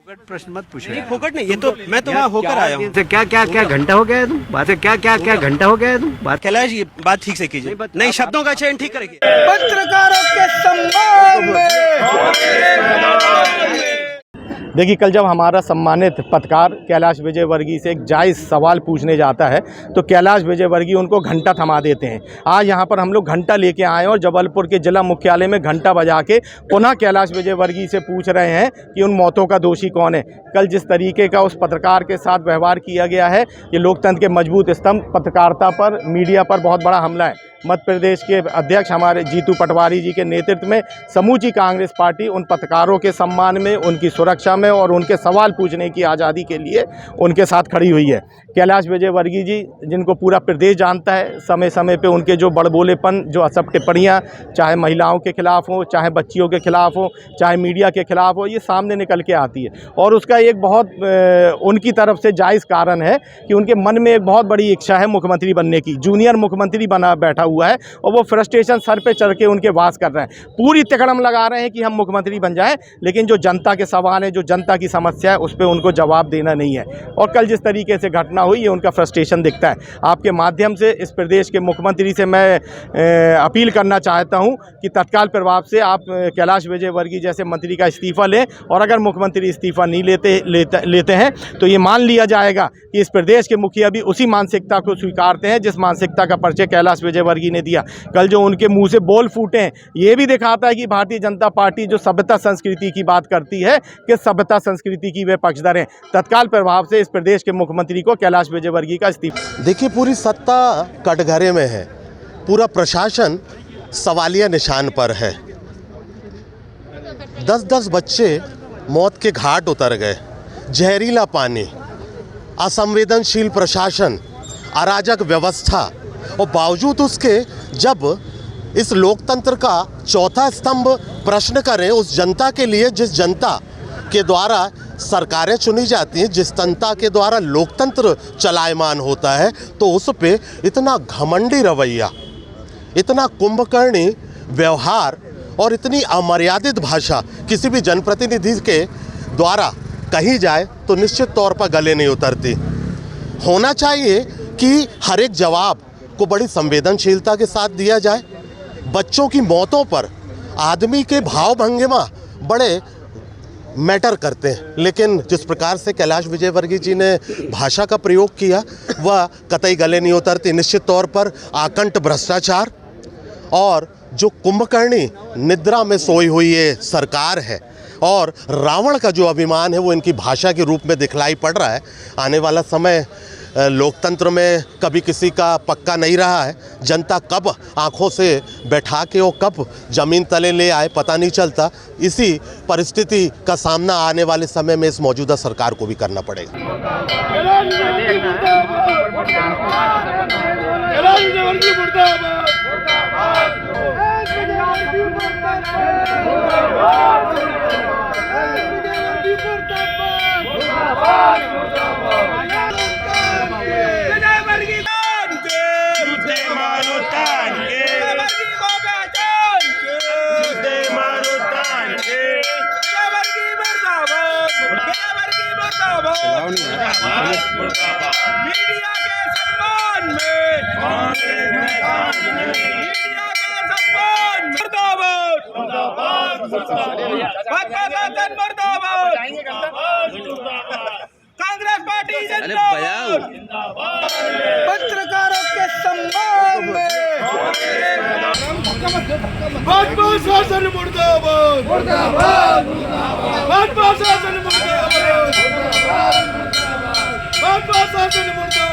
फोकट प्रश्न मत पूछो। नहीं फोकट नहीं, ये तो मैं तो वहाँ होकर आया हूँ। क्या घंटा हो गया है तुम बात क्या घंटा हो गया है तुम बात। कैलाश ये बात ठीक से कीजिए, नहीं शब्दों का चयन ठीक करेंगे। पत्रकारों के सम्मान में देखिए, कल जब हमारा सम्मानित पत्रकार कैलाश विजयवर्गीय से एक जायज़ सवाल पूछने जाता है तो कैलाश विजयवर्गीय उनको घंटा थमा देते हैं। आज यहाँ पर हम लोग घंटा लेके आए और जबलपुर के जिला मुख्यालय में घंटा बजा के पुनः कैलाश विजयवर्गीय से पूछ रहे हैं कि उन मौतों का दोषी कौन है। कल जिस तरीके का उस पत्रकार के साथ व्यवहार किया गया है, ये लोकतंत्र के मजबूत स्तंभ पत्रकारिता पर, मीडिया पर बहुत बड़ा हमला है। मध्य प्रदेश के अध्यक्ष हमारे जीतू पटवारी जी के नेतृत्व में समूची कांग्रेस पार्टी उन पत्रकारों के सम्मान में, उनकी सुरक्षा में और उनके सवाल पूछने की आज़ादी के लिए उनके साथ खड़ी हुई है। कैलाश विजयवर्गीय जी, जिनको पूरा प्रदेश जानता है, समय समय पे उनके जो बड़बोलेपन, जो असभ टिप्पणियाँ, चाहे महिलाओं के खिलाफ हो, चाहे बच्चियों के खिलाफ हो, चाहे मीडिया के खिलाफ हो, ये सामने निकल के आती है। और उसका एक बहुत उनकी तरफ से जायज़ कारण है कि उनके मन में एक बहुत बड़ी इच्छा है मुख्यमंत्री बनने की। जूनियर मुख्यमंत्री बना बैठा हुआ है और वो फ्रस्ट्रेशन सर पे चढ़ के उनके वास कर रहे हैं। पूरी तिकड़म लगा रहे हैं कि हम मुख्यमंत्री बन जाएं, लेकिन जो जनता के सवाल है, जो जनता की समस्या है, उस पर उनको जवाब देना नहीं है। और कल जिस तरीके से घटना हुई, ये उनका फ्रस्ट्रेशन दिखता है। आपके माध्यम से इस प्रदेश के मुख्यमंत्री से मैं अपील करना चाहता हूं कि तत्काल प्रभाव से आप कैलाश विजयवर्गीय जैसे मंत्री का इस्तीफा लें, और अगर मुख्यमंत्री इस्तीफा नहीं लेते हैं तो ये मान लिया जाएगा कि इस प्रदेश के मुखिया भी उसी मानसिकता को स्वीकारते हैं जिस मानसिकता का परिचय कैलाश विजयवर्गीय ने दिया। कल जो उनके मुंह से बोल फूटे हैं, ये भी दिखाता है कि भारतीय जनता पार्टी जो सभ्यता संस्कृति की बात करती है, कि सभ्यता संस्कृति की वे पक्षधर हैं। तत्काल प्रभाव से इस प्रदेश के मुख्यमंत्री को कैलाश विजयवर्गीय का इस्तीफा। देखिए, पूरी सत्ता कटघरे में है, पूरा प्रशासन सवालिया निशान पर है। 10-10 बच्चे मौत के घाट उतर गए, जहरीला पानी, असंवेदनशील प्रशासन, अराजक व्यवस्था, और बावजूद उसके जब इस लोकतंत्र का चौथा स्तंभ प्रश्न करें उस जनता के लिए, जिस जनता के द्वारा सरकारें चुनी जाती हैं, जिस जनता के द्वारा लोकतंत्र चलायमान होता है, तो उस पे इतना घमंडी रवैया, इतना कुंभकर्णी व्यवहार और इतनी अमर्यादित भाषा किसी भी जनप्रतिनिधि के द्वारा कही जाए तो निश्चित तौर पर गले नहीं उतरती। होना चाहिए कि हर एक जवाब को बड़ी संवेदनशीलता के साथ दिया जाए। बच्चों की मौतों पर आदमी के भाव भंगिमा बड़े मैटर करते हैं, लेकिन जिस प्रकार से कैलाश विजयवर्गीय जी ने भाषा का प्रयोग किया वह कतई गले नहीं उतरती। निश्चित तौर पर आकंठ भ्रष्टाचार और जो कुंभकर्णी निद्रा में सोई हुई ये सरकार है, और रावण का जो अभिमान है वो इनकी भाषा के रूप में दिखलाई पड़ रहा है। आने वाला समय लोकतंत्र में कभी किसी का पक्का नहीं रहा है। जनता कब आंखों से बैठा के और कब जमीन तले ले आए पता नहीं चलता। इसी परिस्थिति का सामना आने वाले समय में इस मौजूदा सरकार को भी करना पड़ेगा। मीडिया के सम्मान में, मीडिया के सम्मान में मुर्दाबाद, मुर्दाबाद, कांग्रेस पार्टी जिंदाबाद, पत्रकारों के सम्मान में भाजपा शासन मुर्दाबाद, भाजपा शासन मुर्दाबाद, भाजपा शासन मुर्दाबाद।